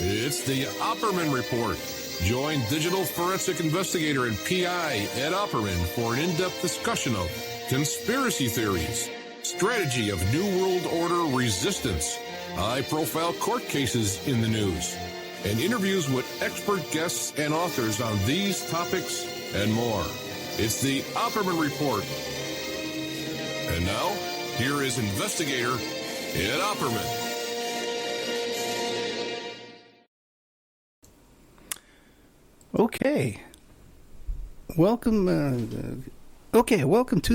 It's the Opperman Report. Join digital forensic investigator and PI Ed Opperman for an in-depth discussion of conspiracy theories, strategy of New World Order resistance, high-profile court cases in the news, and interviews with expert guests and authors on these topics and more. It's the Opperman Report. And now, here is investigator Ed Opperman. Okay. Welcome to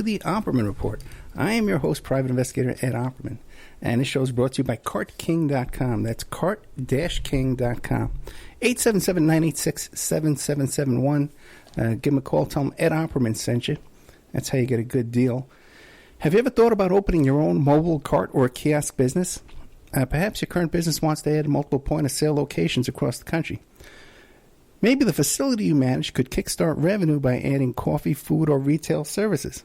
the Opperman Report. I am your host, Private Investigator Ed Opperman, and this show is brought to you by CartKing.com. That's cart-king.com. 877-986-7771. Give them a call. Tell them Ed Opperman sent you. That's how you get a good deal. Have you ever thought about opening your own mobile cart or kiosk business? Perhaps your current business wants to add multiple point-of-sale locations across the country. Maybe the facility you manage could kickstart revenue by adding coffee, food, or retail services.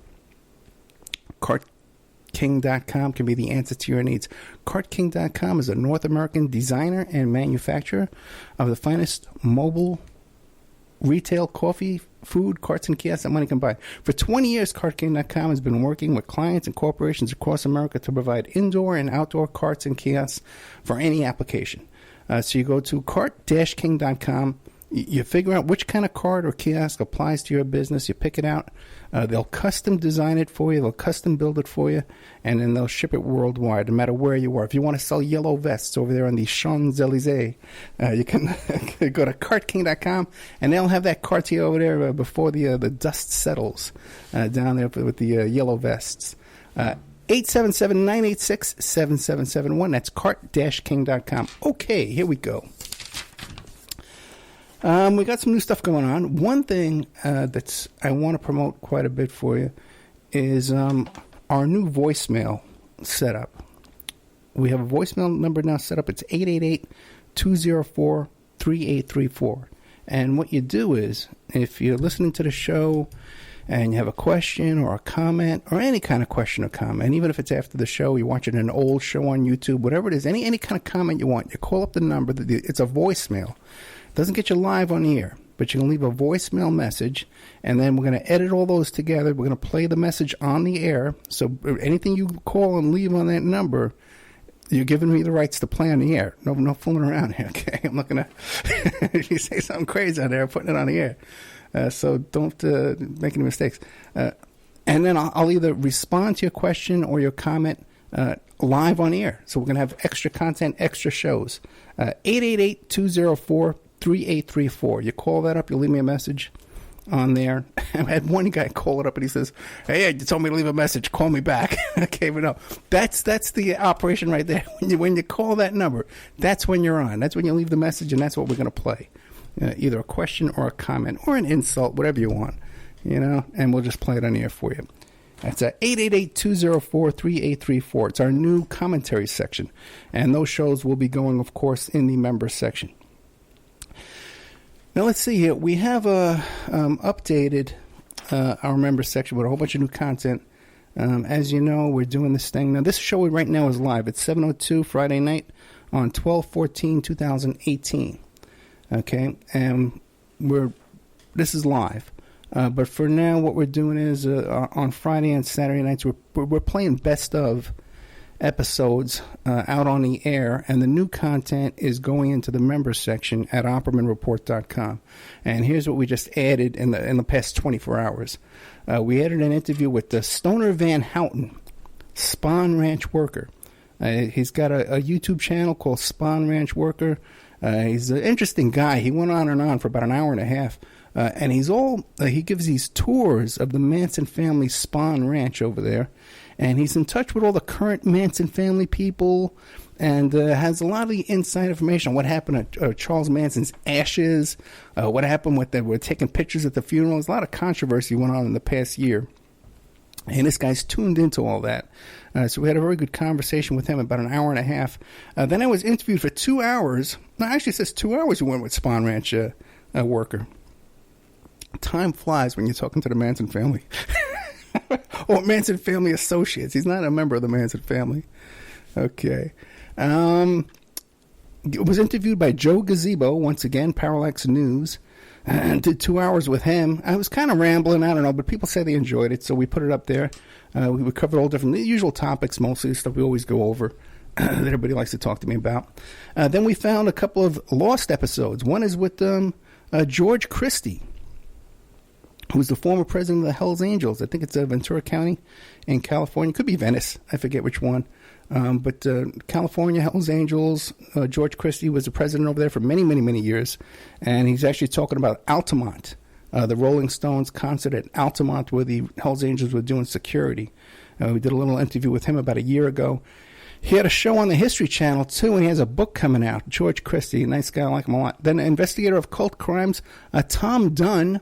CartKing.com can be the answer to your needs. CartKing.com is a North American designer and manufacturer of the finest mobile retail coffee, food, carts, and kiosks that money can buy. For 20 years, CartKing.com has been working with clients and corporations across America to provide indoor and outdoor carts and kiosks for any application. So you go to cart-king.com. You figure out which kind of cart or kiosk applies to your business. You pick it out. They'll custom design it for you. They'll custom build it for you. And then they'll ship it worldwide, no matter where you are. If you want to sell yellow vests over there on the Champs-Élysées, you can go to cartking.com, and they'll have that cart to you over there before the dust settles down there with the yellow vests. 877-986-7771. That's cart-king.com. Okay, here we go. We got some new stuff going on. One thing that's I want to promote quite a bit for you is our new voicemail setup. We have a voicemail number now set up. It's 888-204-3834. And what you do is, if you're listening to the show and you have a question or a comment or any kind of question or comment, even if it's after the show, you're watching an old show on YouTube, whatever it is, any kind of comment you want, you call up the number. It's a voicemail. Doesn't get you live on the air, but you can leave a voicemail message, and then we're going to edit all those together. We're going to play the message on the air. So anything you call and leave on that number, you're giving me the rights to play on the air. No fooling around here, okay? I'm not going to, if you say something crazy on there, I'm putting it on the air. So don't make any mistakes. And then I'll either respond to your question or your comment live on the air. So we're going to have extra content, extra shows. 888-204-3834. You call that up, you leave me a message on there. I had one guy call it up and he says, "Hey, you told me to leave a message, call me back." Okay, but no, that's the operation right there. When you call that number, that's when you're on. That's when you leave the message, and that's what we're going to play. Either a question or a comment or an insult, whatever you want, and we'll just play it on the air for you. That's 888-204-3834. It's our new commentary section, and those shows will be going, of course, in the members section. Now, let's see here. We have updated our members section with a whole bunch of new content. As you know, we're doing this thing. Now, this show right now is live. It's 7:02 Friday night on 12/14/2018. Okay? And this is live. But for now, what we're doing is on Friday and Saturday nights, we're playing best of episodes out on the air, and the new content is going into the members section at OppermanReport.com. And here's what we just added in the past 24 hours. We added an interview with the Stoner Van Houten, Spawn Ranch Worker. He's got a YouTube channel called Spawn Ranch Worker. He's an interesting guy. He went on and on for about an hour and a half. And he gives these tours of the Manson family Spawn Ranch over there. And he's in touch with all the current Manson family people and has a lot of the inside information on what happened to Charles Manson's ashes, what happened with them. We're taking pictures at the funeral. There's a lot of controversy went on in the past year. And this guy's tuned into all that. So we had a very good conversation with him, about an hour and a half. Then I was interviewed for 2 hours. No, actually it says 2 hours we went with Spawn Ranch Worker. Time flies when you're talking to the Manson family. Or Manson family associates. He's not a member of the Manson family. Okay. was interviewed by Joe Gazebo, once again, Parallax News, and did 2 hours with him. I was kind of rambling, I don't know, but people say they enjoyed it, so we put it up there. We covered all different, the usual topics, mostly stuff we always go over that everybody likes to talk to me about. Then we found a couple of lost episodes. One is with George Christie, who's the former president of the Hells Angels. I think it's Ventura County in California. Could be Venice. I forget which one. But California Hells Angels, George Christie was the president over there for many, many, many years. And he's actually talking about Altamont, the Rolling Stones concert at Altamont where the Hells Angels were doing security. We did a little interview with him about a year ago. He had a show on the History Channel, too, and he has a book coming out. George Christie, nice guy, I like him a lot. Then investigator of cult crimes, Tom Dunn.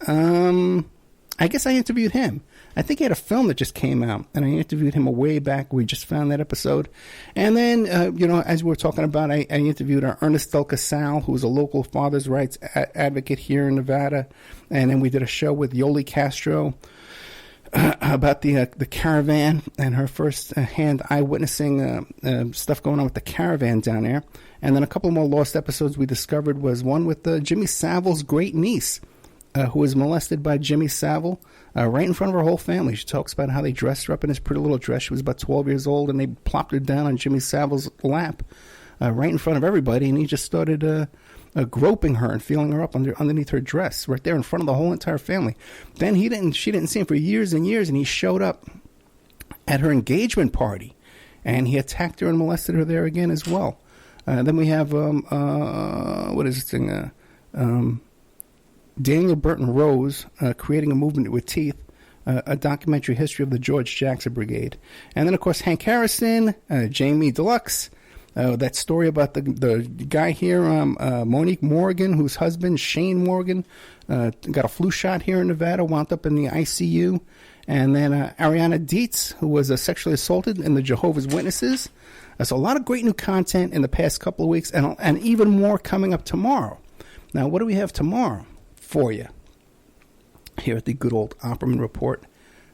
I guess I interviewed him. I think he had a film that just came out, and I interviewed him a way back. We just found that episode. And then, as we were talking about, I interviewed Ernest Del Casal, who's a local father's rights advocate here in Nevada. And then we did a show with Yoli Castro about the caravan and her first-hand eyewitnessing stuff going on with the caravan down there. And then a couple more lost episodes we discovered was one with Jimmy Savile's great niece, who was molested by Jimmy Savile right in front of her whole family. She talks about how they dressed her up in this pretty little dress. She was about 12 years old, and they plopped her down on Jimmy Savile's lap right in front of everybody, and he just started groping her and feeling her up underneath her dress right there in front of the whole entire family. Then she didn't see him for years and years, and he showed up at her engagement party, and he attacked her and molested her there again as well. Then we have, what is this thing? Daniel Burton Rose, Creating a Movement with Teeth, a documentary history of the George Jackson Brigade. And then, of course, Hank Harrison, Jamie Deluxe, that story about the guy here, Monique Morgan, whose husband, Shane Morgan, got a flu shot here in Nevada, wound up in the ICU. And then Ariana Dietz, who was sexually assaulted in the Jehovah's Witnesses. So a lot of great new content in the past couple of weeks, and even more coming up tomorrow. Now, what do we have tomorrow for you here at the good old Opperman Report,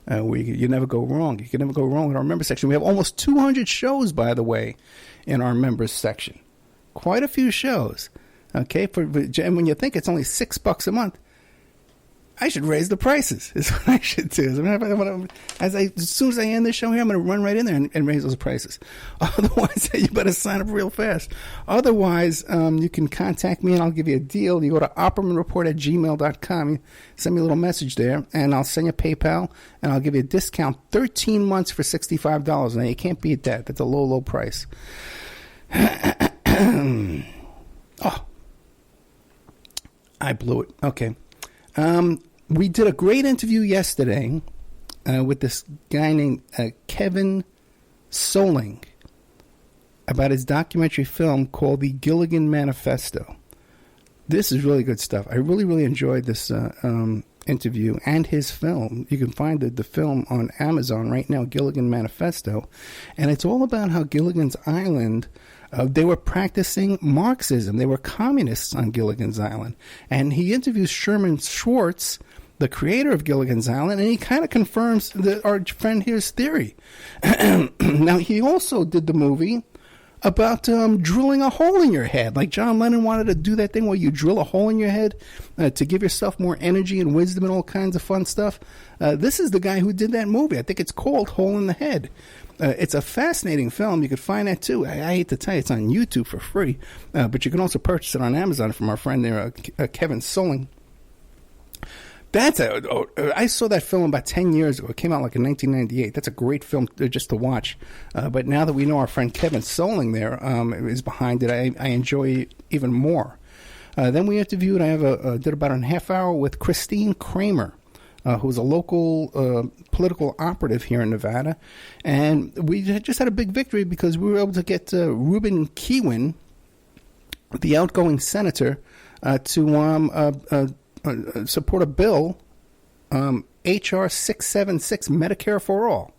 where you never go wrong. You can never go wrong in our members section. We have almost 200 shows, by the way, in our members section. Quite a few shows. Okay, and when you think it's only $6 a month, I should raise the prices. Is what I should do. As soon as I end this show here, I'm going to run right in there and raise those prices. Otherwise, you better sign up real fast. Otherwise, you can contact me and I'll give you a deal. You go to oppermanreport@gmail.com. You send me a little message there, and I'll send you PayPal, and I'll give you a discount 13 months for $65. Now, you can't beat that. That's a low, low price. Oh, I blew it. Okay. We did a great interview yesterday with this guy named Kevin Soling about his documentary film called The Gilligan Manifesto. This is really good stuff. I really, really enjoyed this interview and his film. You can find the film on Amazon right now, Gilligan Manifesto. And it's all about how Gilligan's Island, they were practicing Marxism. They were communists on Gilligan's Island. And he interviews Sherman Schwartz, the creator of Gilligan's Island, and he kind of confirms our friend here's theory. Now, he also did the movie about drilling a hole in your head. Like John Lennon wanted to do that thing where you drill a hole in your head to give yourself more energy and wisdom and all kinds of fun stuff. This is the guy who did that movie. I think it's called Hole in the Head. It's a fascinating film. You could find that, too. I hate to tell you, it's on YouTube for free. But you can also purchase it on Amazon from our friend there, Kevin Soling. I saw that film about 10 years ago. It came out like in 1998. That's a great film just to watch. But now that we know our friend Kevin Soling there is behind it, I enjoy it even more. Then we interviewed, did about a half hour with Christine Kramer, who's a local political operative here in Nevada. And we just had a big victory because we were able to get Reuben Cohen, the outgoing senator, to support a bill, H.R. 676, Medicare for All.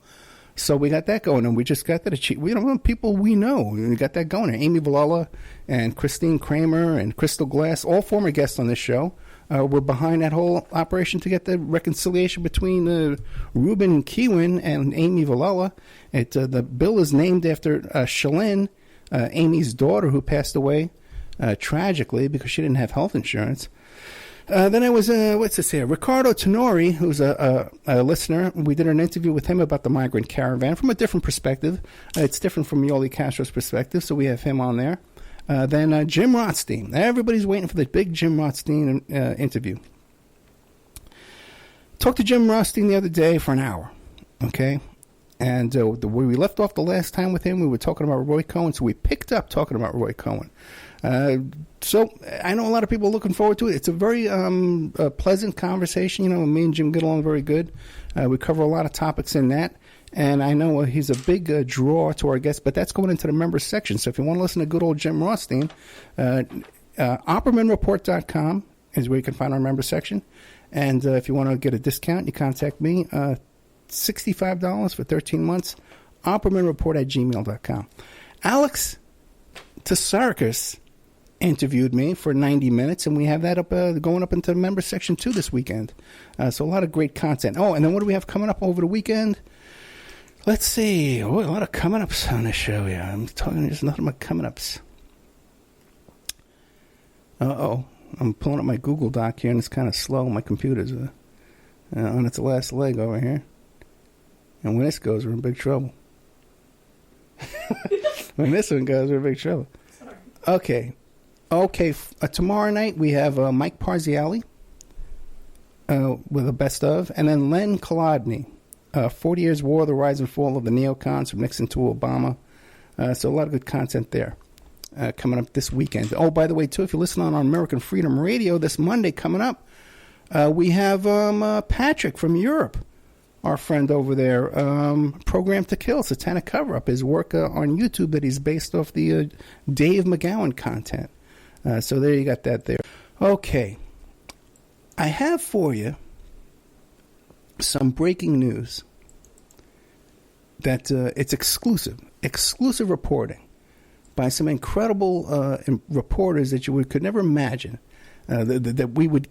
So we got that going, and we just got that achieved. People we know. We got that going. Amy Villala and Christine Kramer and Crystal Glass, all former guests on this show, were behind that whole operation to get the reconciliation between Reuben Cohen and Amy Villala. The bill is named after Shalyn, Amy's daughter, who passed away tragically because she didn't have health insurance. Then I was, what's this here? Ricardo Tenori, who's a listener. We did an interview with him about the migrant caravan from a different perspective. It's different from Yoli Castro's perspective, so we have him on there. Then Jim Rothstein. Everybody's waiting for the big Jim Rothstein interview. Talked to Jim Rothstein the other day for an hour, okay? And where we left off the last time with him, we were talking about Roy Cohen, so we picked up talking about Roy Cohen. So I know a lot of people are looking forward to it. It's a very pleasant conversation. You know, me and Jim get along very good. We cover a lot of topics in that. And I know he's a big draw to our guests, but that's going into the members section. So if you want to listen to good old Jim Rothstein, OppermanReport.com is where you can find our member section. And if you want to get a discount, you contact me. $65 for 13 months. OppermanReport@gmail.com. Alex Tsarkis interviewed me for 90 minutes, and we have that up going up into the member section too this weekend. So a lot of great content. Oh, and then what do we have coming up over the weekend? Let's see. Oh, a lot of coming ups on the show. Yeah, I'm talking. There's nothing but coming ups. I'm pulling up my Google Doc here, and it's kind of slow. My computer's on its last leg over here. And when this goes, we're in big trouble. When this one goes, we're in big trouble. Sorry. Okay. Tomorrow night we have Mike Parziali with a best of, and then Len Kolodny, 40 Years War, the Rise and Fall of the Neocons from Nixon to Obama. So a lot of good content there coming up this weekend. Oh, by the way, too, if you listen on American Freedom Radio this Monday coming up, we have Patrick from Europe, our friend over there, Program to Kill, Satanic Cover-Up, his work on YouTube that he's based off the Dave McGowan content. So there you got that there. Okay. I have for you some breaking news that it's exclusive reporting by some incredible reporters that you could never imagine that we would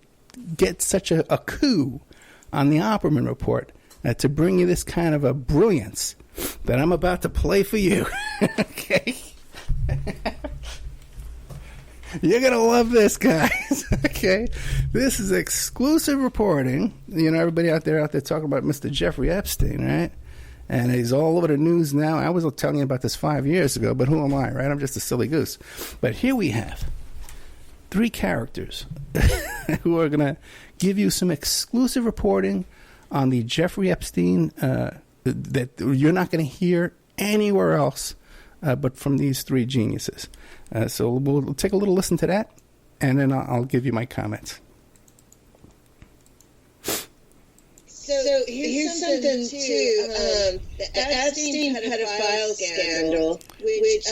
get such a coup on the Opperman Report to bring you this kind of a brilliance that I'm about to play for you. Okay? You're going to love this, guys. Okay? This is exclusive reporting. You know, everybody out there talking about Mr. Jeffrey Epstein, right? And he's all over the news now. I was telling you about this 5 years ago, but who am I, right? I'm just a silly goose. But here we have 3 characters who are going to give you some exclusive reporting on the Jeffrey Epstein that you're not going to hear anywhere else but from these 3 geniuses. So we'll take a little listen to that, and then I'll give you my comments. So here's something too. The Epstein pedophile scandal, which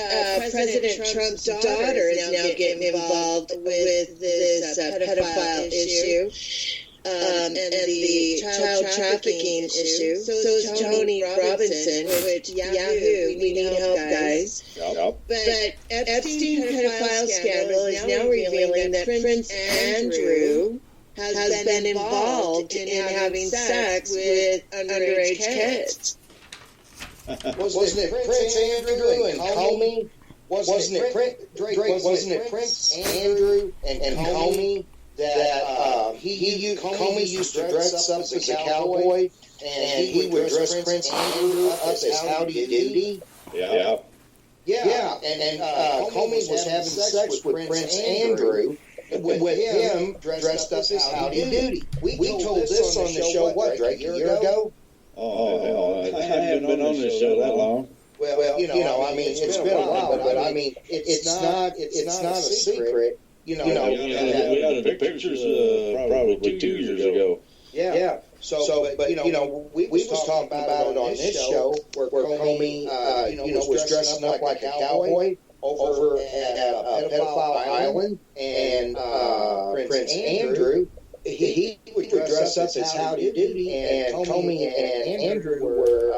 President Trump's daughter is now getting involved with this pedophile issue. And the child trafficking issue. So is Tony Robinson, which Yahoo, we need help, guys. Yep. But Epstein pedophile scandal is now revealing that Prince Andrew has been involved in having sex with underage kids. Wasn't it Prince Andrew and Comey? Wasn't it Prince Andrew and Comey that Comey used to dress up as a cowboy, and he would dress Prince Andrew up as Howdy Doody? Yeah. And Comey was having sex with Prince Andrew, with him dressed up as Howdy Doody. We told this on the show, what, Drake, a year ago? Oh, I haven't been on this show that long. Well, you know, I mean, it's been a while, but I mean, it's not a secret. You know, we had the pictures probably 2 years ago. Yeah. So, but you know, we was talking about it on this show where Comey, was dressing up like a cowboy over at Pedophile Island, and Prince Andrew, he would dress up as Howdy Doody, and Comey and Andrew were,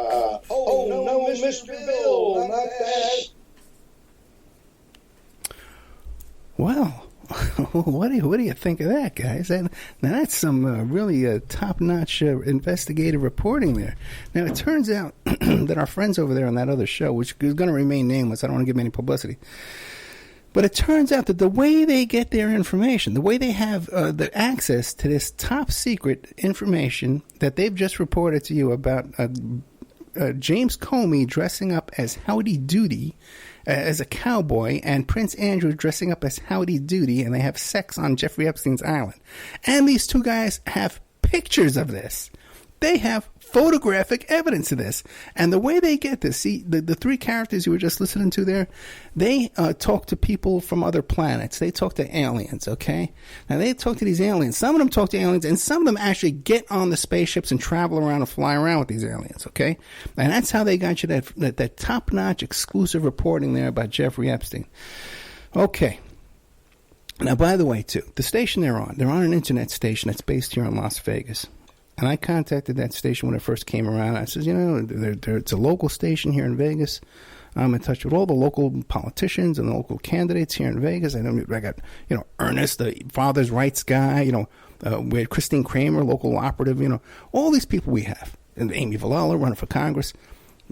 no, Mr. Bill, not that. Well, What do you think of that, guys? Now that's some really top-notch investigative reporting there. Now, it turns out that our friends over there on that other show, which is going to remain nameless, I don't want to give them any publicity, but it turns out that the way they get their information, the way they have the access to this top-secret information that they've just reported to you about James Comey dressing up as Howdy Doody, as a cowboy, and Prince Andrew dressing up as Howdy Doody, and they have sex on Jeffrey Epstein's island. And these two guys have pictures of this. They have photographic evidence of this. And the way they get this, see, the three characters you were just listening to there, they talk to people from other planets. They talk to aliens, okay? Now, they talk to these aliens. Some of them talk to aliens, and some of them actually get on the spaceships and travel around and fly around with these aliens, okay? And that's how they got you that top-notch exclusive reporting there about Jeffrey Epstein. Okay. Now, by the way, too, the station they're on an internet station that's based here in Las Vegas. And I contacted that station when it first came around. I said, it's a local station here in Vegas. I'm in touch with all the local politicians and the local candidates here in Vegas. I got, Ernest, the father's rights guy. We had Christine Kramer, local operative. All these people we have. And Amy Villala running for Congress.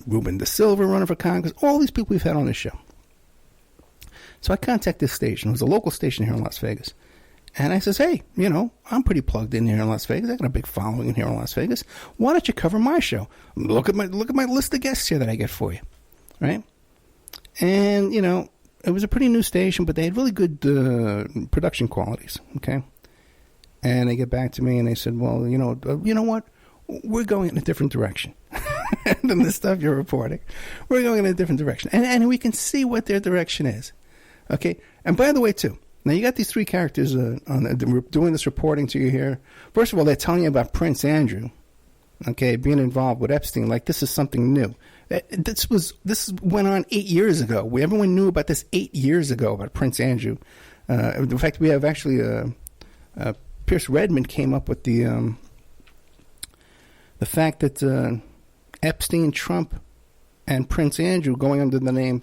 Ruben De Silva running for Congress. All these people we've had on this show. So I contacted this station. It was a local station here in Las Vegas. And I says, hey, I'm pretty plugged in here in Las Vegas. I got a big following here in Las Vegas. Why don't you cover my show? Look at my list of guests here that I get for you, right? And it was a pretty new station, but they had really good production qualities. Okay, and they get back to me and they said, well, you know what? We're going in a different direction than the stuff you're reporting. We're going in a different direction, and we can see what their direction is. Okay, and by the way, too. Now, you got these three characters doing this reporting to you here. First of all, they're telling you about Prince Andrew, okay, being involved with Epstein, like this is something new. This went on 8 years ago. Everyone knew about this 8 years ago, about Prince Andrew. In fact, we have actually Pierce Redmond came up with the fact that Epstein, Trump, and Prince Andrew, going under the name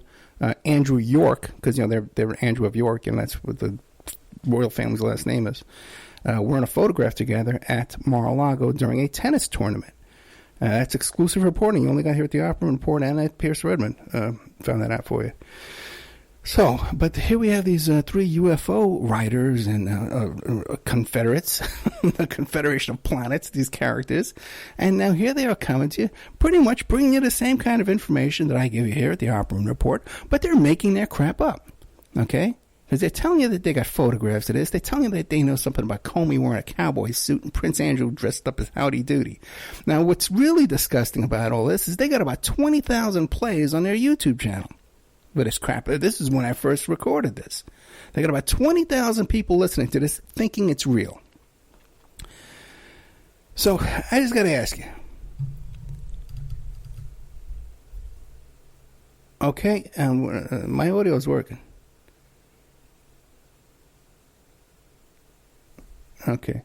Andrew York, because they're Andrew of York, and that's what the royal family's last name is. We're in a photograph together at Mar-a-Lago during a tennis tournament. That's exclusive reporting. You only got here at the Opera Report and at Pierce Redmond. Found that out for you. So, but here we have these three UFO writers and Confederates, the Confederation of Planets, these characters. And now here they are coming to you, pretty much bringing you the same kind of information that I give you here at the Opera Report, but they're making their crap up, okay? Because they're telling you that they got photographs of this. They're telling you that they know something about Comey wearing a cowboy suit and Prince Andrew dressed up as Howdy Doody. Now, what's really disgusting about all this is they got about 20,000 plays on their YouTube channel. But it's crap. This is when I first recorded this. They got about 20,000 people listening to this thinking it's real. So I just got to ask you. Okay, my audio is working. Okay.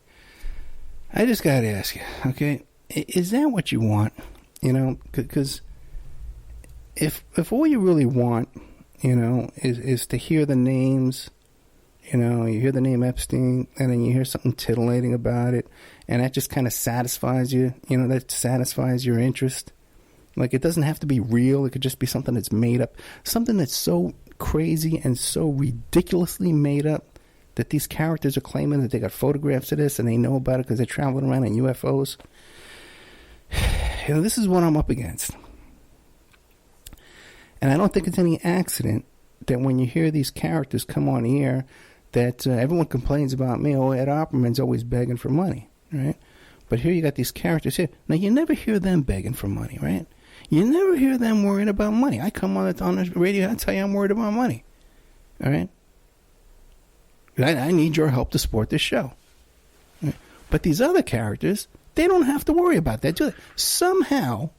I just got to ask you, okay, is that what you want? Because if all you really want, is to hear the names, you hear the name Epstein, and then you hear something titillating about it, and that just kind of satisfies you, that satisfies your interest. Like, it doesn't have to be real. It could just be something that's made up, something that's so crazy and so ridiculously made up that these characters are claiming that they got photographs of this and they know about it because they're traveling around in UFOs. This is what I'm up against. And I don't think it's any accident that when you hear these characters come on the air, that everyone complains about me. Oh, Ed Opperman's always begging for money, right? But here you got these characters here. Now, you never hear them begging for money, right? You never hear them worrying about money. I come on the radio, I tell you I'm worried about money, all right? I need your help to support this show. Right? But these other characters, they don't have to worry about that, do they? Somehow,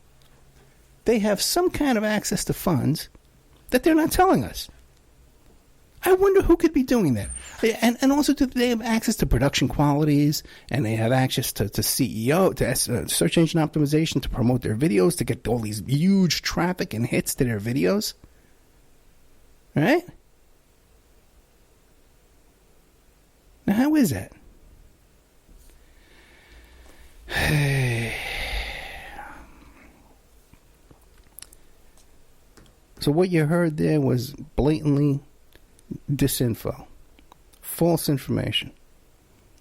they have some kind of access to funds that they're not telling us. I wonder who could be doing that. And also, do they have access to production qualities, and they have access to CEO, to search engine optimization, to promote their videos, to get all these huge traffic and hits to their videos? Right? Now, how is that? So what you heard there was blatantly disinfo, false information,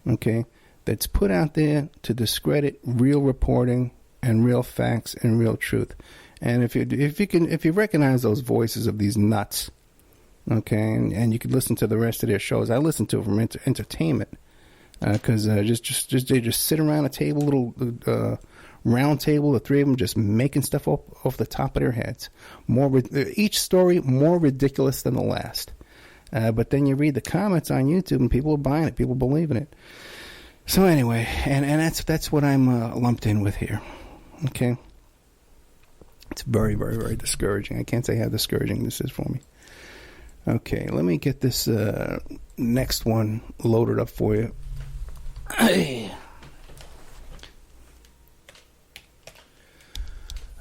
okay, that's put out there to discredit real reporting and real facts and real truth. And if you recognize those voices of these nuts, okay, and you could listen to the rest of their shows. I listen to them for entertainment because they just sit around a table, little round table, the three of them just making stuff off the top of their heads. Each story more ridiculous than the last. But then you read the comments on YouTube, and people are buying it. People believe in it. So anyway, and that's what I'm lumped in with here. Okay, it's very, very, very discouraging. I can't say how discouraging this is for me. Okay, let me get this next one loaded up for you.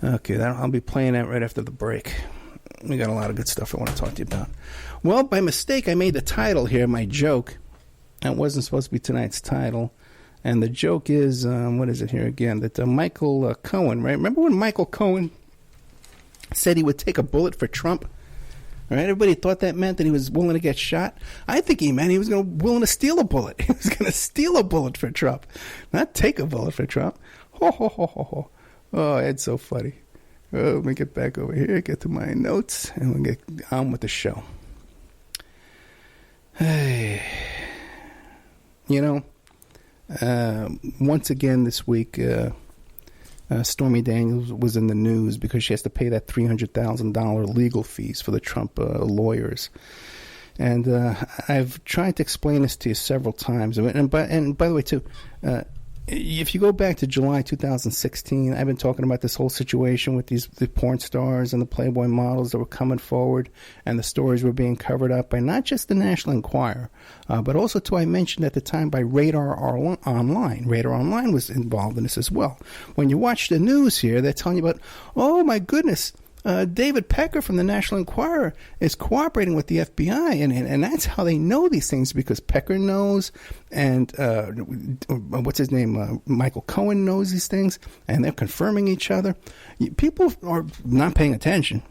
Okay, I'll be playing that right after the break. We got a lot of good stuff I want to talk to you about. Well, by mistake, I made the title here my joke. That wasn't supposed to be tonight's title. And the joke is, what is it here again? That Michael Cohen, right? Remember when Michael Cohen said he would take a bullet for Trump? Right? Everybody thought that meant that he was willing to get shot. I think he meant he was willing to steal a bullet. He was going to steal a bullet for Trump, not take a bullet for Trump. Ho, ho, ho, ho, ho. Oh, it's so funny. Let me get back over here, get to my notes, and we'll get on with the show. Hey. You know, once again this week, Stormy Daniels was in the news because she has to pay that $300,000 legal fees for the Trump lawyers. And I've tried to explain this to you several times. And by the way, too, if you go back to July 2016, I've been talking about this whole situation with the porn stars and the Playboy models that were coming forward, and the stories were being covered up by not just the National Enquirer, but also, too, I mentioned at the time by Radar Online. Radar Online was involved in this as well. When you watch the news here, they're telling you about, oh, my goodness, David Pecker from the National Enquirer is cooperating with the FBI, and that's how they know these things, because Pecker knows, and what's his name, Michael Cohen knows these things, and they're confirming each other. People are not paying attention,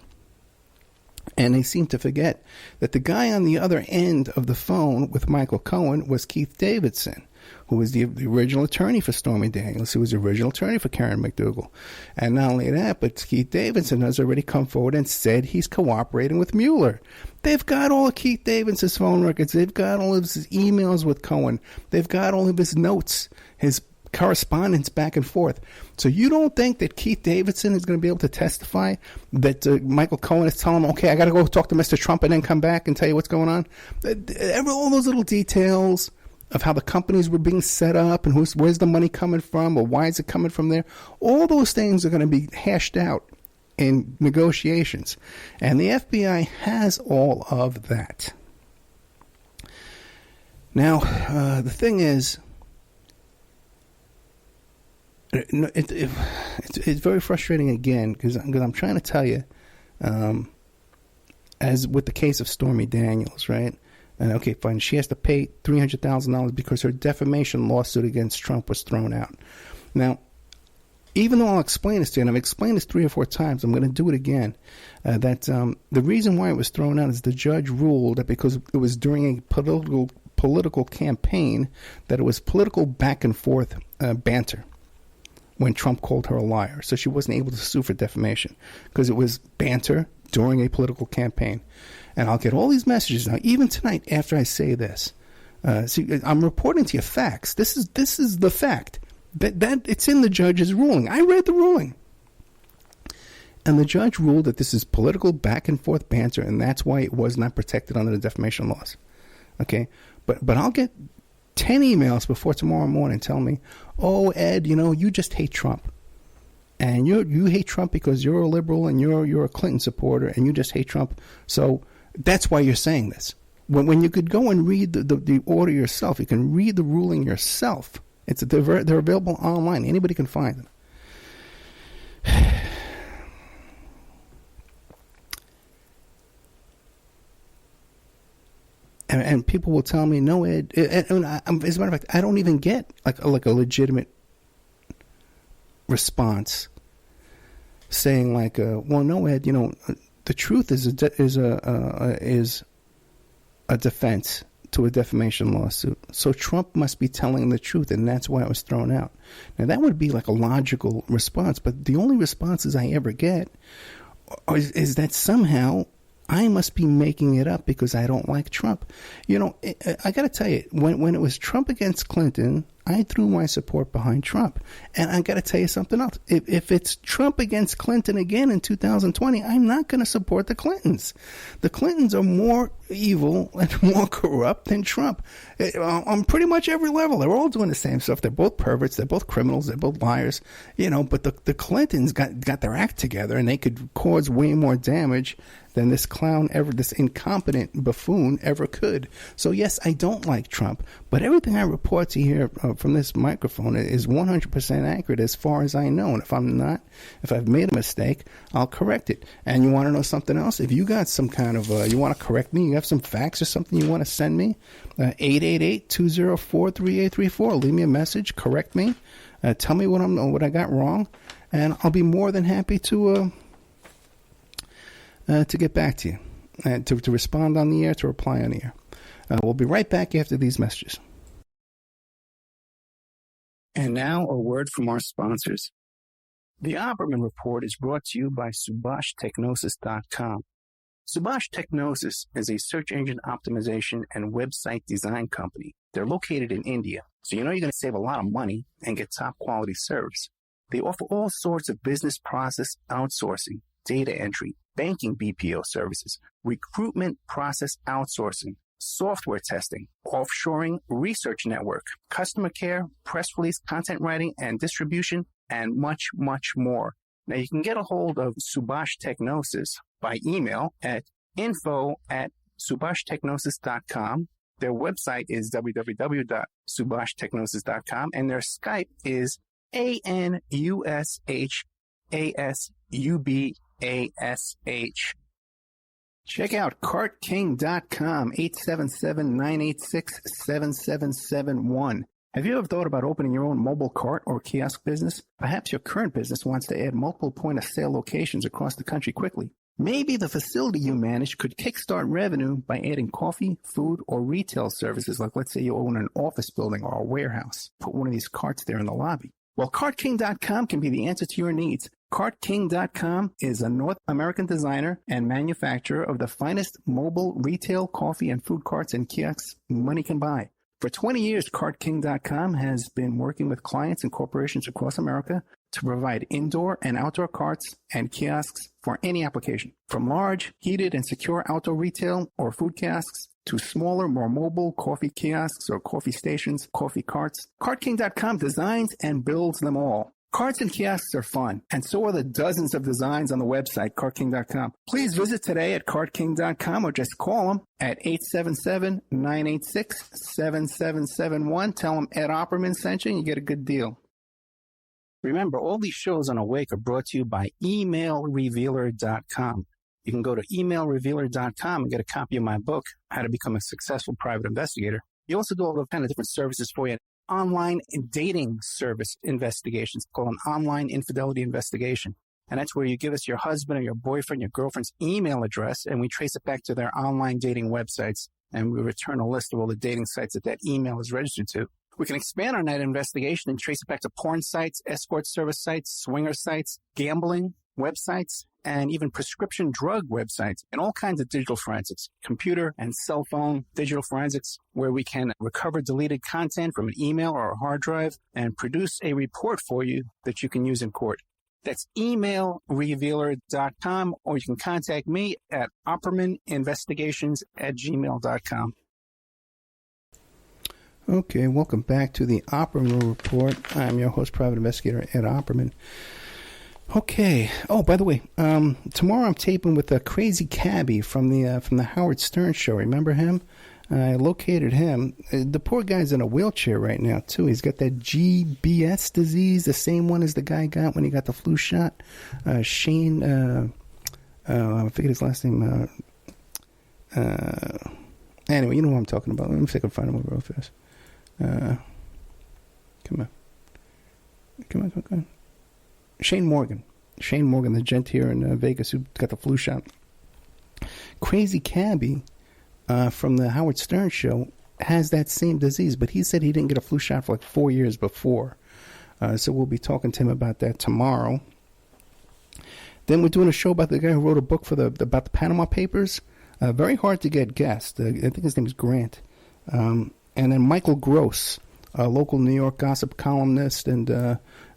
and they seem to forget that the guy on the other end of the phone with Michael Cohen was Keith Davidson, who was the original attorney for Stormy Daniels, who was the original attorney for Karen McDougal. And not only that, but Keith Davidson has already come forward and said he's cooperating with Mueller. They've got all of Keith Davidson's phone records. They've got all of his emails with Cohen. They've got all of his notes, his correspondence back and forth. So you don't think that Keith Davidson is going to be able to testify that Michael Cohen is telling him, okay, I got to go talk to Mr. Trump and then come back and tell you what's going on? All those little details of how the companies were being set up and where's the money coming from, or why is it coming from there. All those things are going to be hashed out in negotiations. And the FBI has all of that. Now, the thing is, it's very frustrating again, because I'm trying to tell you, as with the case of Stormy Daniels, right? And okay, fine, she has to pay $300,000 because her defamation lawsuit against Trump was thrown out. Now, even though I'll explain this to you, and I've explained this 3 or 4 times, I'm going to do it again, that the reason why it was thrown out is the judge ruled that because it was during a political campaign, that it was political back and forth banter when Trump called her a liar. So she wasn't able to sue for defamation because it was banter during a political campaign. And I'll get all these messages now, even tonight after I say this. See, I'm reporting to you facts. This is the fact. That it's in the judge's ruling. I read the ruling. And the judge ruled that this is political back and forth banter, and that's why it was not protected under the defamation laws. Okay? But I'll get 10 emails before tomorrow morning telling me, oh, Ed, you just hate Trump. And you hate Trump because you're a liberal and you're a Clinton supporter and you just hate Trump. So that's why you're saying this. When you could go and read the order yourself, you can read the ruling yourself. They're available online. Anybody can find them. and people will tell me, no, Ed. As a matter of fact, I don't even get like a legitimate response saying like, well, no, Ed. The truth is a defense to a defamation lawsuit. So Trump must be telling the truth, and that's why it was thrown out. Now that would be like a logical response, but the only responses I ever get is that somehow I must be making it up because I don't like Trump. I got to tell you, when it was Trump against Clinton, I threw my support behind Trump. And I got to tell you something else. If it's Trump against Clinton again in 2020, I'm not going to support the Clintons. The Clintons are more evil and more corrupt than Trump on pretty much every level. They're all doing the same stuff. They're both perverts. They're both criminals. They're both liars. But the Clintons got their act together, and they could cause way more damage than this clown this incompetent buffoon ever could. So yes, I don't like Trump, but everything I report to here from this microphone is 100% accurate as far as I know. And if I've made a mistake, I'll correct it. And you want to know something else? If you got some kind of, you want to correct me, you have some facts or something you want to send me, 888-204-3834. Leave me a message, correct me, tell me what I got wrong, and I'll be more than happy to get back to you, to respond on the air, to reply on the air. We'll be right back after these messages. And now a word from our sponsors. The Opperman Report is brought to you by SubhashTechnosis.com. Subash Technosis is a search engine optimization and website design company. They're located in India, so you're going to save a lot of money and get top quality service. They offer all sorts of business process outsourcing, data entry, banking BPO services, recruitment process outsourcing, software testing, offshoring, research network, customer care, press release, content writing, and distribution, and much, much more. Now, you can get a hold of Subash Technosis by email at info@subashtechnosis.com. Their website is www.subashtechnosis.com, and their Skype is ANUSHASUBASH. Check out cartking.com, 877-986-7771. Have you ever thought about opening your own mobile cart or kiosk business? Perhaps your current business wants to add multiple point-of-sale locations across the country quickly. Maybe the facility you manage could kickstart revenue by adding coffee, food, or retail services, like let's say you own an office building or a warehouse. Put one of these carts there in the lobby. Well, CartKing.com can be the answer to your needs. CartKing.com is a North American designer and manufacturer of the finest mobile retail coffee and food carts and kiosks money can buy. For 20 years, CartKing.com has been working with clients and corporations across America to provide indoor and outdoor carts and kiosks for any application. From large, heated, and secure outdoor retail or food kiosks to smaller, more mobile coffee kiosks or coffee stations, coffee carts, CartKing.com designs and builds them all. Carts and kiosks are fun, and so are the dozens of designs on the website, CartKing.com. Please visit today at CartKing.com or just call them at 877-986-7771. Tell them Ed Opperman sent you and you get a good deal. Remember, all these shows on Awake are brought to you by emailrevealer.com. You can go to emailrevealer.com and get a copy of my book, How to Become a Successful Private Investigator. You also do all the kind of different services for you. Online dating service investigations called an online infidelity investigation. And that's where you give us your husband or your boyfriend, your girlfriend's email address, and we trace it back to their online dating websites, and we return a list of all the dating sites that email is registered to. We can expand on that investigation and trace it back to porn sites, escort service sites, swinger sites, gambling websites, and even prescription drug websites, and all kinds of digital forensics, computer and cell phone digital forensics, where we can recover deleted content from an email or a hard drive and produce a report for you that you can use in court. That's emailrevealer.com, or you can contact me at oppermaninvestigations@gmail.com. Okay, welcome back to the Opperman Report. I'm your host, Private Investigator Ed Opperman. Okay. Oh, by the way, tomorrow I'm taping with a crazy cabbie from the Howard Stern show. Remember him? I located him. The poor guy's in a wheelchair right now too. He's got that GBS disease, the same one as the guy got when he got the flu shot. Shane, I forget his last name. Anyway, you know who I'm talking about. Let me see if I can find him real fast. Come on. Shane Morgan, the gent here in Vegas who got the flu shot. Crazy Cabbie from the Howard Stern show has that same disease, but he said he didn't get a flu shot for like 4 years before. So we'll be talking to him about that tomorrow. Then we're doing a show about the guy who wrote a book about the Panama Papers. Very hard to get guest. I think his name is Grant. And then Michael Gross, a local New York gossip columnist, and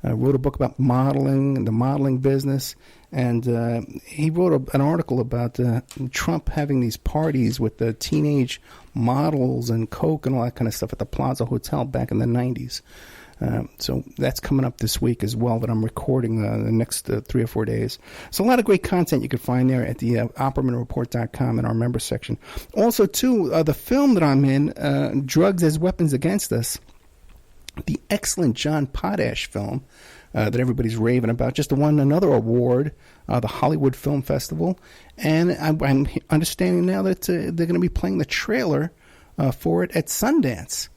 wrote a book about modeling and the modeling business. And he wrote an article about Trump having these parties with the teenage models and Coke and all that kind of stuff at the Plaza Hotel back in the 90s. So that's coming up this week as well that I'm recording the next 3 or 4 days. So a lot of great content you can find there at the OppermanReport.com in our member section. Also, too, the film that I'm in, Drugs as Weapons Against Us, the excellent John Potash film that everybody's raving about, just won another award, the Hollywood Film Festival. And I'm understanding now that they're going to be playing the trailer for it at Sundance.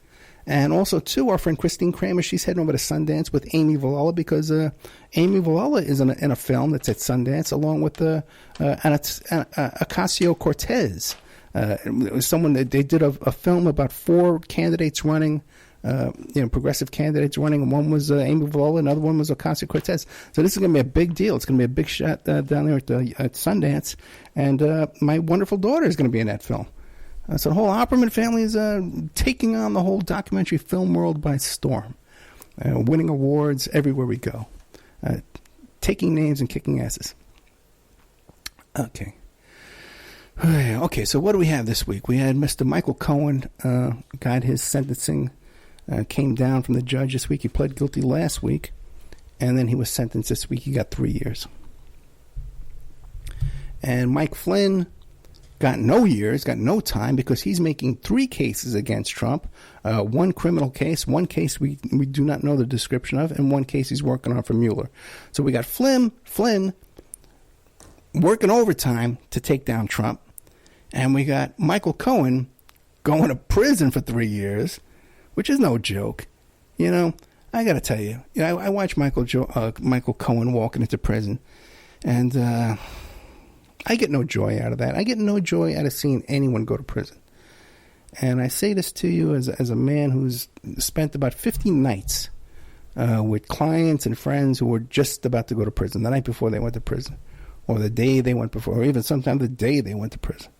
And also, too, our friend Christine Kramer, she's heading over to Sundance with Amy Villala because Amy Villala is in a film that's at Sundance along with Ocasio-Cortez. It was someone that they did a film about 4 candidates running, progressive candidates running. And one was Amy Villala, another one was Ocasio-Cortez. So this is going to be a big deal. It's going to be a big shot down there at Sundance. And my wonderful daughter is going to be in that film. So the whole Opperman family is taking on the whole documentary film world by storm, winning awards everywhere we go, taking names and kicking asses. Okay. Okay, so what do we have this week? We had Mr. Michael Cohen got his sentencing, came down from the judge this week. He pled guilty last week, and then he was sentenced this week. He got 3 years. And Mike Flynn got no years, got no time, because he's making 3 cases against Trump. 1 criminal case, 1 case we do not know the description of, and 1 case he's working on for Mueller. So we got Flynn working overtime to take down Trump, and we got Michael Cohen going to prison for 3 years, which is no joke. You know, I got to tell you, I watched Michael Cohen walking into prison, and I get no joy out of that. I get no joy out of seeing anyone go to prison. And I say this to you as a man who's spent about 50 nights with clients and friends who were just about to go to prison, the night before they went to prison, or the day they went before, or even sometimes the day they went to prison.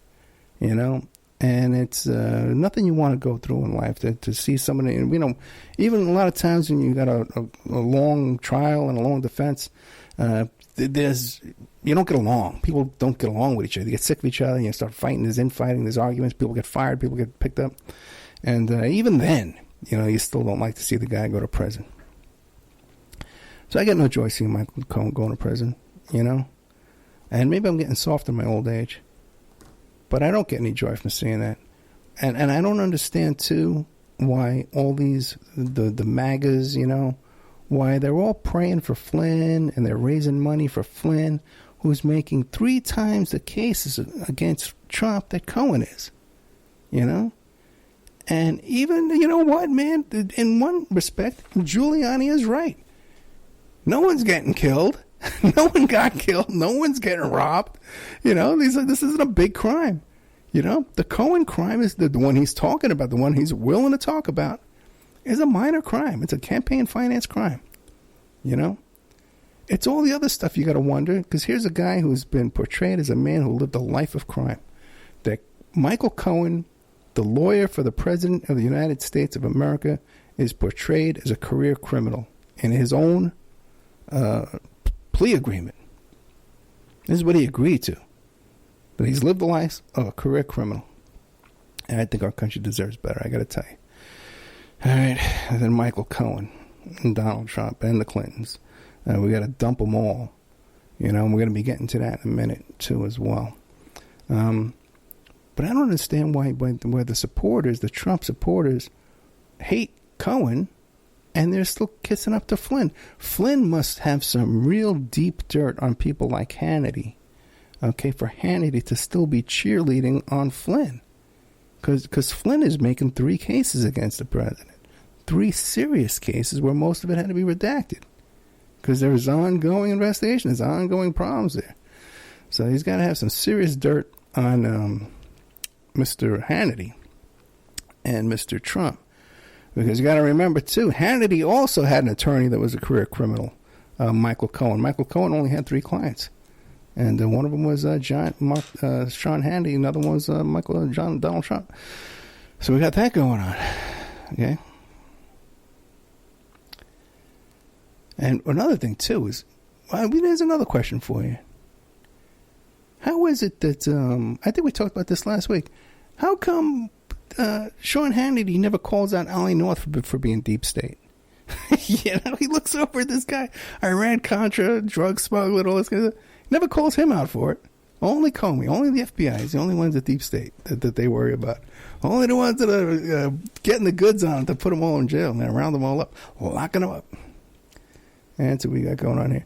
You know? And it's nothing you want to go through in life, to see somebody, even a lot of times when you got a long trial and a long defense, you don't get along. People don't get along with each other. They get sick of each other. You start fighting. There's infighting. There's arguments. People get fired. People get picked up. And even then, you still don't like to see the guy go to prison. So I get no joy seeing Michael Cohen going to prison, And maybe I'm getting soft in my old age. But I don't get any joy from seeing that. And I don't understand, too, why all these, the MAGAs, why they're all praying for Flynn and they're raising money for Flynn, who's making 3 times the cases against Trump that Cohen is, And even, what, man, in one respect, Giuliani is right. No one's getting killed. No one got killed. No one's getting robbed. This isn't a big crime. The Cohen crime is the one he's talking about, the one he's willing to talk about, is a minor crime. It's a campaign finance crime. It's all the other stuff you got to wonder, because here's a guy who's been portrayed as a man who lived a life of crime. That Michael Cohen, the lawyer for the President of the United States of America, is portrayed as a career criminal in his own plea agreement. This is what he agreed to. But he's lived the life of a career criminal. And I think our country deserves better, I got to tell you. All right, and then Michael Cohen and Donald Trump and the Clintons. We got to dump them all. And we're going to be getting to that in a minute, too, as well. But I don't understand why the supporters, the Trump supporters, hate Cohen, and they're still kissing up to Flynn. Flynn must have some real deep dirt on people like Hannity, for Hannity to still be cheerleading on Flynn. Because Flynn is making 3 cases against the president. 3 serious cases where most of it had to be redacted. Because there's ongoing investigation. There's ongoing problems there. So he's got to have some serious dirt on Mr. Hannity and Mr. Trump. Because you got to remember, too, Hannity also had an attorney that was a career criminal, Michael Cohen. Michael Cohen only had 3 clients. And one of them was Sean Hannity. Another one was Donald Trump. So we got that going on. Okay? And another thing, too, is, there's another question for you. How is it that, I think we talked about this last week, how come Sean Hannity never calls out Ollie North for being deep state? You know, he looks over at this guy, Iran-Contra, drug smuggler, all this kind of stuff. Never calls him out for it. Only Comey, only the FBI is the only ones at deep state that they worry about. Only the ones that are getting the goods on to put them all in jail, man, round them all up, locking them up. And that's what we got going on here.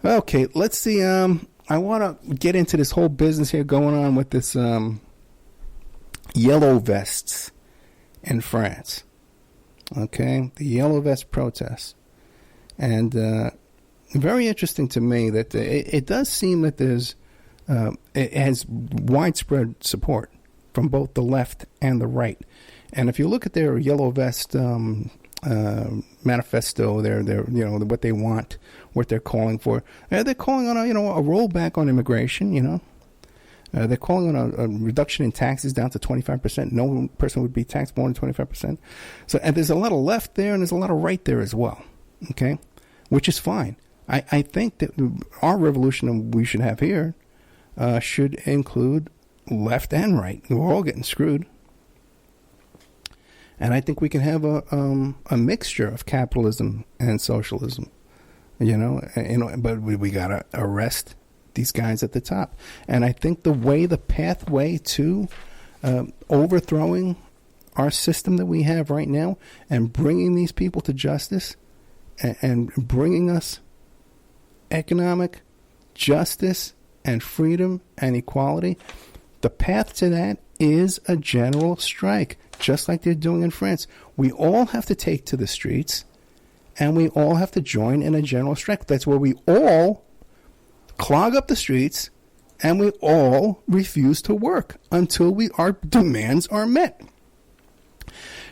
Okay, let's see. I want to get into this whole business here going on with this yellow vests in France. Okay, the yellow vest protests. And very interesting to me that it does seem that it has widespread support from both the left and the right. And if you look at their yellow vest manifesto, their what they want, what they're calling for, they're calling on a rollback on immigration. They're calling on a reduction in taxes down to 25%. No person would be taxed more than 25%. So, and there's a lot of left there and there's a lot of right there as well. Okay, which is fine. I think that our revolution we should have here should include left and right. We're all getting screwed. And I think we can have a mixture of capitalism and socialism, but we got to arrest these guys at the top. And I think the pathway to overthrowing our system that we have right now and bringing these people to justice and bringing us economic justice and freedom and equality, the path to that is a general strike, just like they're doing in France. We all have to take to the streets, and we all have to join in a general strike. That's where we all clog up the streets, and we all refuse to work until our demands are met.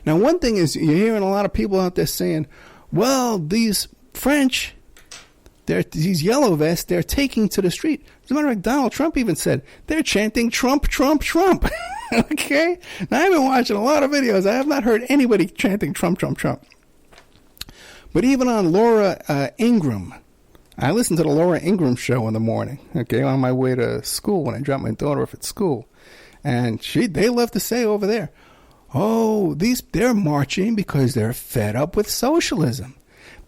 Now, one thing is, you're hearing a lot of people out there saying, well, these French, these yellow vests, they're taking to the street. As a matter of fact, Donald Trump even said, they're chanting Trump, Trump, Trump. Okay? Now, I've been watching a lot of videos. I have not heard anybody chanting Trump, Trump, Trump. But even on Laura Ingraham, I listen to the Laura Ingraham show in the morning, okay, on my way to school when I drop my daughter off at school. And they love to say over there, oh, they're marching because they're fed up with socialism.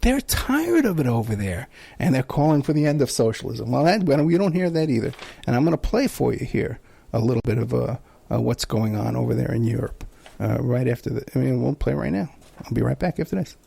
They're tired of it over there, and they're calling for the end of socialism. Well, we don't hear that either. And I'm going to play for you here a little bit of what's going on over there in Europe right after we'll play right now. I'll be right back after this.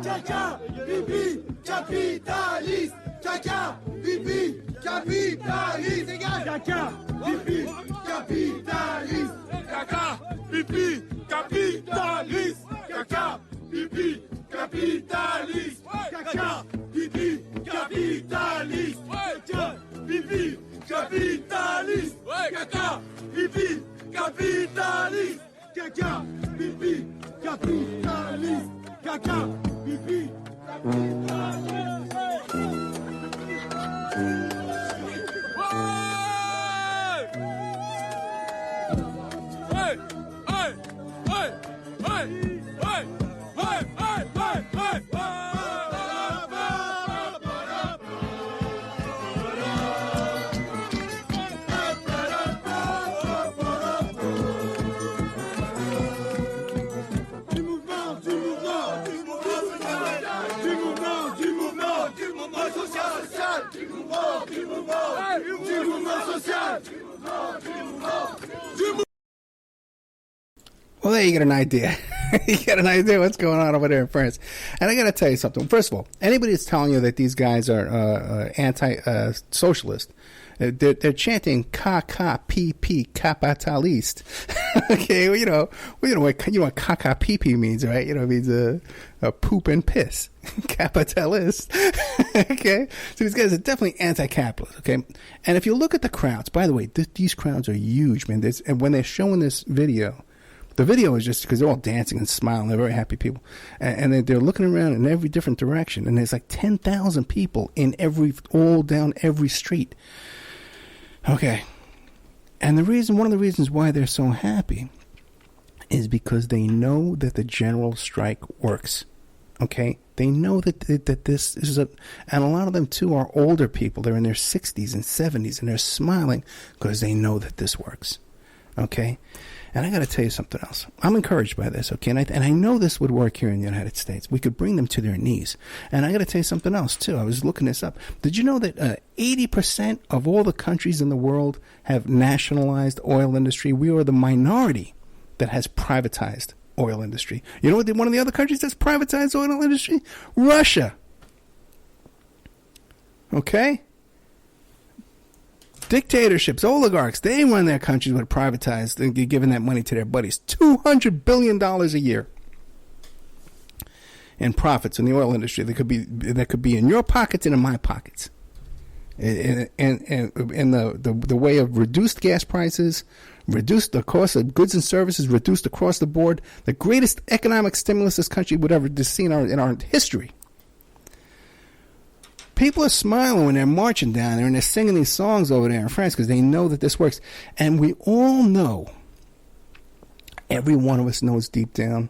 Caca, pipi, capitaliste. Caca, pipi, capitaliste. Caca, pipi, capitaliste. Caca, pipi, capitaliste. Caca, pipi, capitaliste. Caca, pipi, capitaliste. Caca, pipi, capitaliste. Caca, pipi, capitaliste. Caca, pipi, capitaliste. Caca, pipi, Well, there you get an idea. You get an idea what's going on over there in France. And I got to tell you something. First of all, anybody that's telling you that these guys are anti-socialist, they're chanting "K-K-P-P, capitaliste." Okay, well, you know what "K-K-P-P" means, right? It means a poop and piss. Capitalist. Okay, so these guys are definitely anti-capitalist. Okay, and if you look at the crowds, by the way, these crowds are huge, man. And when they're showing this video. The video is just because they're all dancing and smiling. They're very happy people. And they're looking around in every different direction. And there's like 10,000 people all down every street. Okay. And one of the reasons why they're so happy is because they know that the general strike works. Okay. They know that this is and a lot of them too are older people. They're in their 60s and 70s and they're smiling because they know that this works. Okay. And I got to tell you something else. I'm encouraged by this, okay? And I know this would work here in the United States. We could bring them to their knees. And I got to tell you something else, too. I was looking this up. Did you know that 80% of all the countries in the world have nationalized oil industry? We are the minority that has privatized oil industry. You know what? One of the other countries that's privatized oil industry? Russia. Okay? Dictatorships, oligarchs, they run their countries with privatized. They're giving that money to their buddies. $200 billion a year in profits in the oil industry. That could be in your pockets and in my pockets. And the way of reduced gas prices, reduced the cost of goods and services, reduced across the board. The greatest economic stimulus this country would ever see in our history. People are smiling when they're marching down there and they're singing these songs over there in France because they know that this works. And we all know, every one of us knows deep down,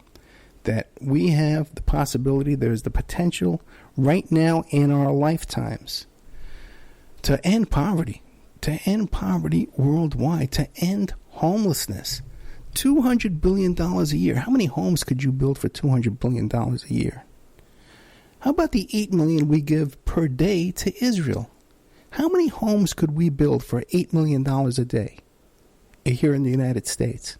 that we have the possibility, there's the potential right now in our lifetimes to end poverty worldwide, to end homelessness. $200 billion a year. How many homes could you build for $200 billion a year? How about the $8 million we give per day to Israel? How many homes could we build for $8 million a day here in the United States?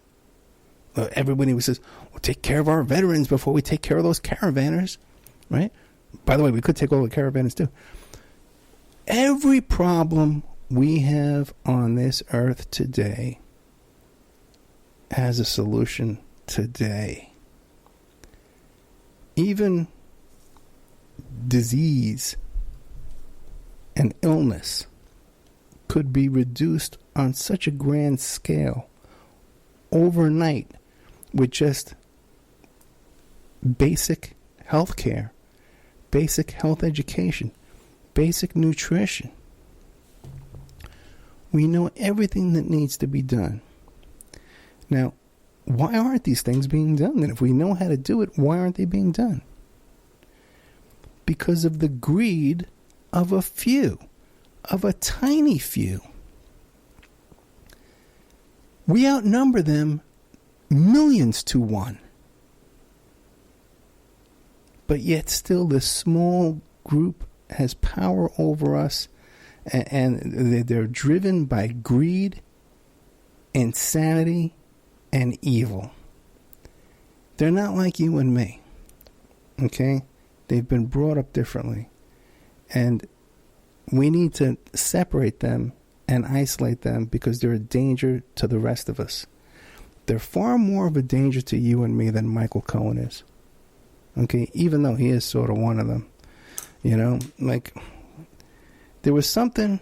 Everybody says, "We'll take care of our veterans before we take care of those caravanners," right? By the way, we could take all the caravanners too. Every problem we have on this earth today has a solution today. Even disease and illness could be reduced on such a grand scale overnight with just basic health care, basic health education, basic nutrition. We know everything that needs to be done. Now, why aren't these things being done? And if we know how to do it, why aren't they being done? Because of the greed of a few, of a tiny few. We outnumber them millions to one. But yet still this small group has power over us, and they're driven by greed, insanity, and evil. They're not like you and me. Okay? They've been brought up differently. And we need to separate them and isolate them because they're a danger to the rest of us. They're far more of a danger to you and me than Michael Cohen is. Okay? Even though he is sort of one of them. You know? Like, there was something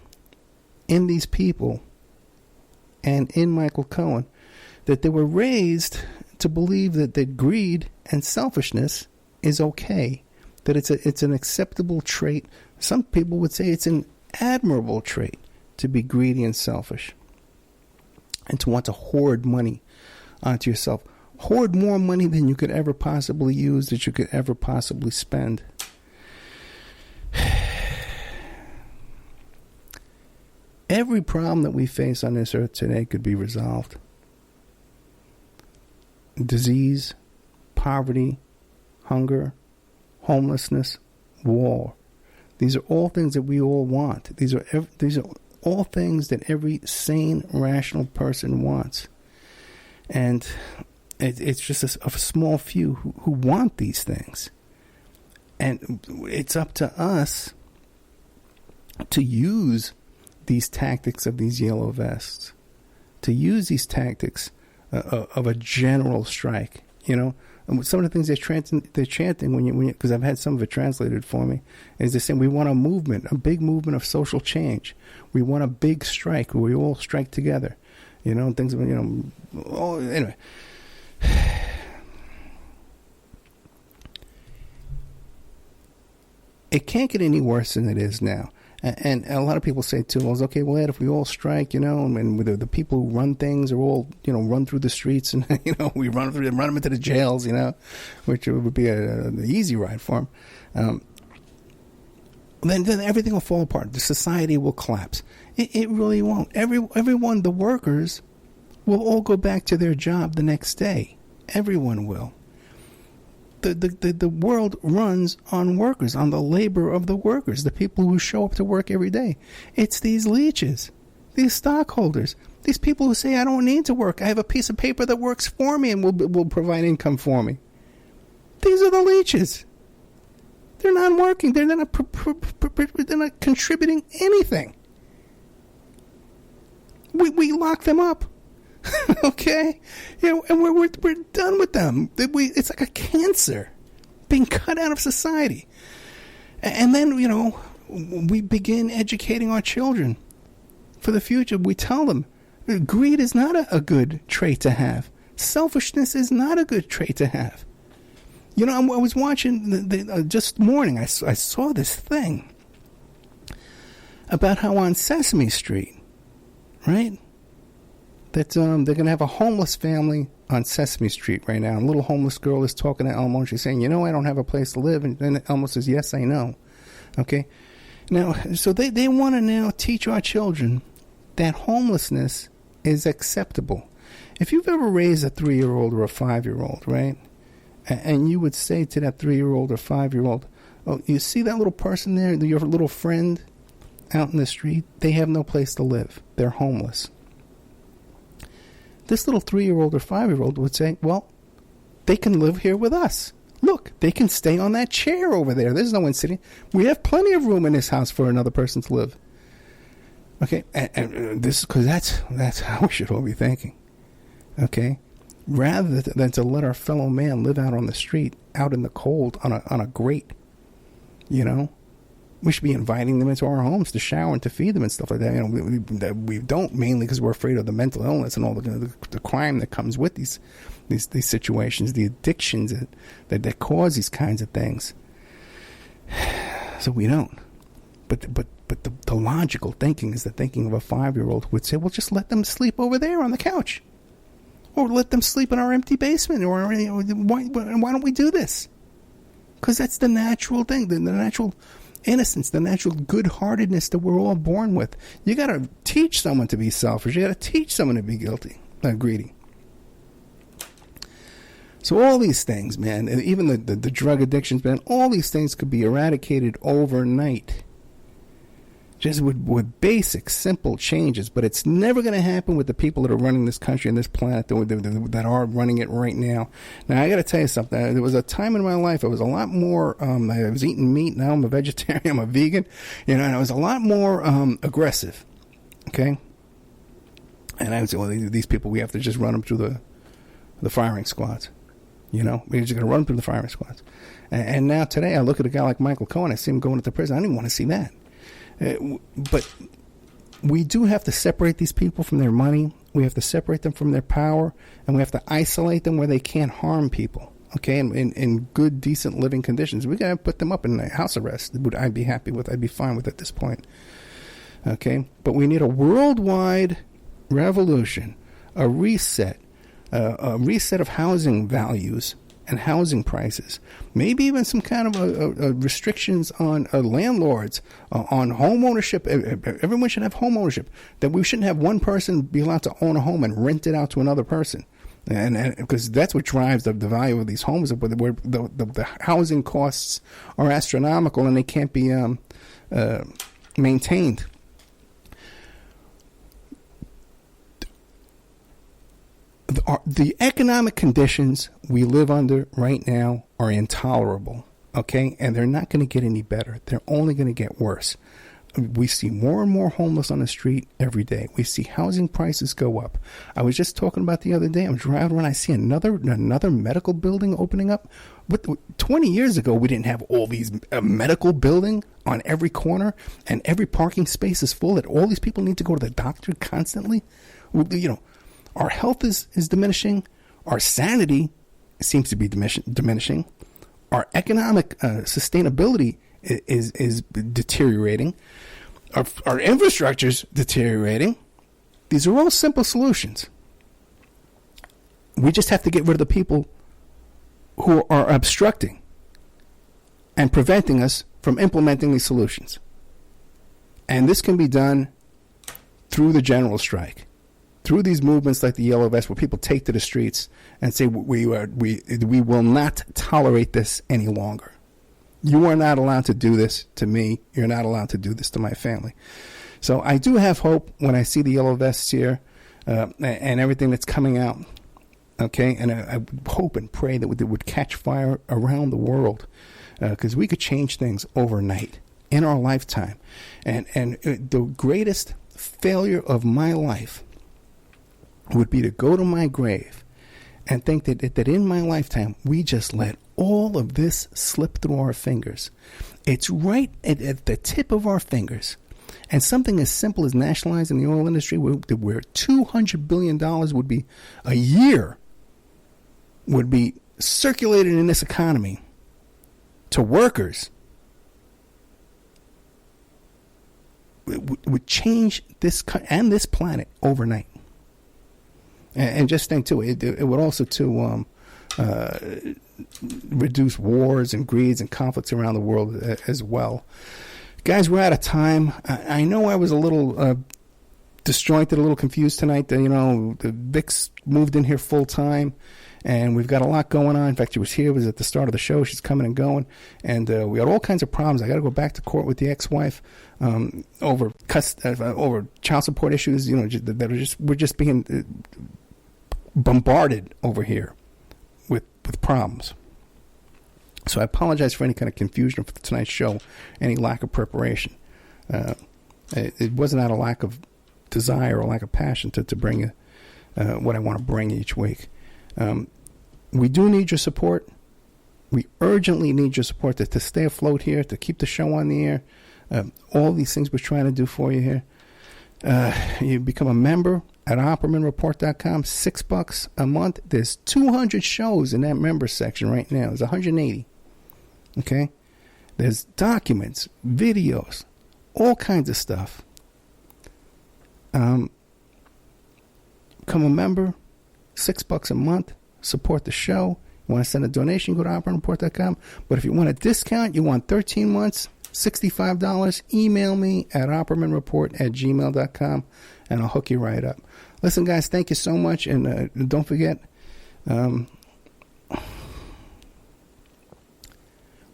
in these people and in Michael Cohen that they were raised to believe that greed and selfishness is okay, that it's an acceptable trait. Some people would say it's an admirable trait to be greedy and selfish and to want to hoard money onto yourself. Hoard more money than you could ever possibly use, that you could ever possibly spend. Every problem that we face on this earth today could be resolved. Disease, poverty, hunger, homelessness, war. These are all things that we all want. These are all things that every sane, rational person wants. And it's just a small few who want these things. And it's up to us to use these tactics of these yellow vests, to use these tactics of a general strike. You know, and some of the things they're chanting when you, because I've had some of it translated for me, is they're saying we want a movement, a big movement of social change. We want a big strike where we all strike together. You know, things. You know, anyway. It can't get any worse than it is now. And a lot of people say too, well, okay, well, Ed, if we all strike, you know, and the people who run things are all, you know, run through the streets and, you know, we run them into the jails, you know, which would be an easy ride for them. Then everything will fall apart. The society will collapse. It really won't. Everyone, the workers, will all go back to their job the next day. Everyone will. The world runs on workers, on the labor of the workers, the people who show up to work every day. It's these leeches, these stockholders, these people who say, I don't need to work. I have a piece of paper that works for me and will provide income for me. These are the leeches. They're not working. They're not contributing anything. We lock them up. Okay, you know, and we're done with them. It's like a cancer being cut out of society. And then, you know, we begin educating our children for the future. We tell them greed is not a good trait to have. Selfishness is not a good trait to have. You know, I was watching just morning. I saw this thing about how on Sesame Street, right? That they're going to have a homeless family on Sesame Street right now. And a little homeless girl is talking to Elmo, and she's saying, you know, I don't have a place to live. And then Elmo says, yes, I know. Okay? Now, so they want to now teach our children that homelessness is acceptable. If you've ever raised a 3-year-old or a 5-year-old, right? And you would say to that 3-year-old or 5-year-old, oh, you see that little person there, your little friend out in the street? They have no place to live. They're homeless. This little 3-year-old or 5-year-old would say, well, they can live here with us. Look, they can stay on that chair over there. There's no one sitting. We have plenty of room in this house for another person to live. Okay, and this, because that's how we should all be thinking. Okay, rather than to let our fellow man live out on the street, out in the cold, on a grate, you know. We should be inviting them into our homes to shower and to feed them and stuff like that. You know, we don't, mainly because we're afraid of the mental illness and all the crime that comes with these situations, the addictions that cause these kinds of things. So we don't. But the logical thinking is the thinking of a 5-year-old who would say, well, just let them sleep over there on the couch, or let them sleep in our empty basement, or you know, why don't we do this? Because that's the natural thing, the natural innocence, the natural good-heartedness that we're all born with. You got to teach someone to be selfish. You got to teach someone to be greedy. So all these things, man, and even the drug addictions, man, all these things could be eradicated overnight just with basic, simple changes. But it's never going to happen with the people that are running this country and this planet that are running it right now. Now, I got to tell you something. There was a time in my life I was a lot more, I was eating meat. Now I'm a vegetarian. I'm a vegan. And I was a lot more aggressive. Okay? And I would say, well, these people, we have to just run them through the firing squads. We're just going to run through the firing squads. And now today I look at a guy like Michael Cohen. I see him going into prison. I didn't want to see that. But we do have to separate these people from their money. We have to separate them from their power. And we have to isolate them where they can't harm people. Okay, in good, decent living conditions. We got to put them up in house arrest. I'd be happy with. I'd be fine with at this point. Okay, but we need a worldwide revolution, a reset of housing values and housing prices, maybe even some kind of restrictions on landlords, on home ownership. Everyone should have home ownership. That we shouldn't have one person be allowed to own a home and rent it out to another person, and because that's what drives the value of these homes, where the housing costs are astronomical and they can't be maintained. The economic conditions we live under right now are intolerable, okay? And they're not going to get any better. They're only going to get worse. We see more and more homeless on the street every day. We see housing prices go up. I was just talking about the other day, I'm driving around, I see another medical building opening up. 20 years ago, we didn't have all these medical building on every corner, and every parking space is full, that all these people need to go to the doctor constantly. Our health is diminishing. Our sanity seems to be diminishing. Our economic sustainability is deteriorating. Our infrastructure is deteriorating. These are all simple solutions. We just have to get rid of the people who are obstructing and preventing us from implementing these solutions. And this can be done through the general strike. Through these movements like the Yellow Vest, where people take to the streets and say, we will not tolerate this any longer. You are not allowed to do this to me. You're not allowed to do this to my family. So I do have hope when I see the Yellow Vests here and everything that's coming out. Okay, and I hope and pray that it would catch fire around the world, because we could change things overnight in our lifetime. And the greatest failure of my life would be to go to my grave and think that in my lifetime we just let all of this slip through our fingers. It's right at the tip of our fingers. And something as simple as nationalizing the oil industry, where $200 billion would be a year, would be circulated in this economy to workers, would change this and this planet overnight. And just think, too, it would also, too, reduce wars and greeds and conflicts around the world as well. Guys, we're out of time. I know I was a little disjointed, a little confused tonight. The Vic's moved in here full time, and we've got a lot going on. In fact, she was here. It was at the start of the show. She's coming and going, and we had all kinds of problems. I got to go back to court with the ex-wife over child support issues. We're just being bombarded over here with problems. So I apologize for any kind of confusion for tonight's show, any lack of preparation. It wasn't out of lack of desire or lack of passion to bring you what I want to bring each week. We do need your support. We urgently need your support to stay afloat here, to keep the show on the air. All these things we're trying to do for you here. You become a member at OppermanReport.com, $6 a month. There's 200 shows in that member section right now. There's 180. Okay? There's documents, videos, all kinds of stuff. Become a member, $6 a month. Support the show. You want to send a donation, go to OppermanReport.com. But if you want a discount, you want 13 months, $65, email me at OppermanReport@gmail.com, and I'll hook you right up. Listen, guys, thank you so much, and don't forget,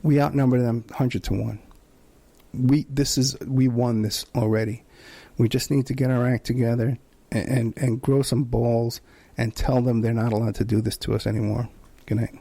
we outnumber them 100 to 1. we won this already. We just need to get our act together and grow some balls and tell them they're not allowed to do this to us anymore. Good night.